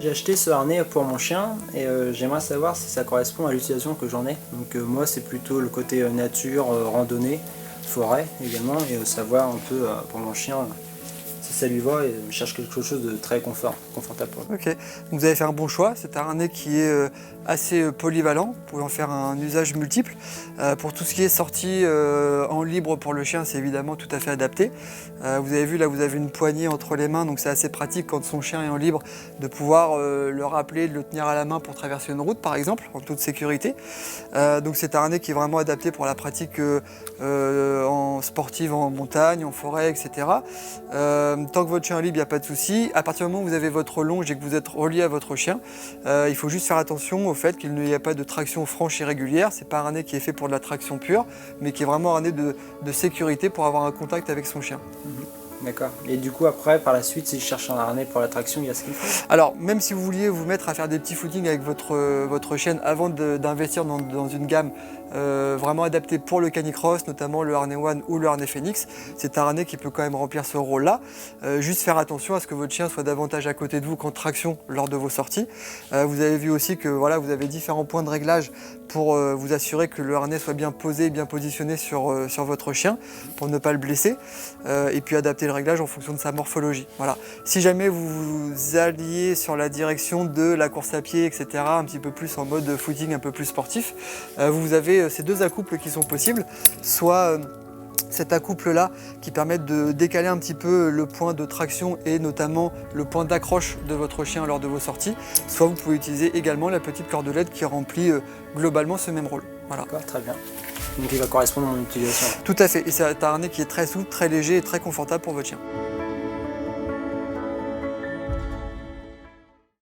J'ai acheté ce harnais pour mon chien et j'aimerais savoir si ça correspond à l'utilisation que j'en ai. Donc moi c'est plutôt le côté nature, randonnée, forêt également, et savoir un peu pour mon chien si ça lui va, et je cherche quelque chose de très confortable pour lui. Ok, donc vous avez fait un bon choix. C'est un harnais qui est assez polyvalent. Vous pouvez en faire un usage multiple. Pour tout ce qui est sortie en libre pour le chien, c'est évidemment tout à fait adapté. Vous avez vu là, vous avez une poignée entre les mains, donc c'est assez pratique quand son chien est en libre de pouvoir le rappeler, de le tenir à la main pour traverser une route par exemple, en toute sécurité. Donc c'est un harnais qui est vraiment adapté pour la pratique en sportive, en montagne, en forêt, etc. Tant que votre chien est libre, il n'y a pas de souci. À partir du moment où vous avez votre longe et que vous êtes relié à votre chien, il faut juste faire attention au fait qu'il n'y ait pas de traction franche et régulière. C'est pas un harnais qui est fait pour de la traction pure, mais qui est vraiment un harnais de sécurité pour avoir un contact avec son chien. D'accord. Et du coup après, par la suite, si je cherche un harnais pour la traction, il y a ce qu'il faut? Alors, même si vous vouliez vous mettre à faire des petits footings avec votre chienne avant d'investir dans une gamme vraiment adaptée pour le canicross, notamment le harnais One ou le harnais Phoenix, c'est un harnais qui peut quand même remplir ce rôle-là. Juste faire attention à ce que votre chien soit davantage à côté de vous qu'en traction lors de vos sorties. Vous avez vu aussi que voilà, vous avez différents points de réglage pour vous assurer que le harnais soit bien posé, bien positionné sur votre chien pour ne pas le blesser. Et puis adapter le réglage en fonction de sa morphologie. Voilà. Si jamais vous alliez sur la direction de la course à pied, etc., un petit peu plus en mode footing, un peu plus sportif, vous avez ces deux accouples qui sont possibles, soit cet accouple-là qui permet de décaler un petit peu le point de traction et notamment le point d'accroche de votre chien lors de vos sorties, soit vous pouvez utiliser également la petite cordelette qui remplit globalement ce même rôle. Voilà. D'accord, très bien. Donc il va correspondre à mon utilisation. Tout à fait, et c'est un harnais qui est très souple, très léger et très confortable pour votre chien.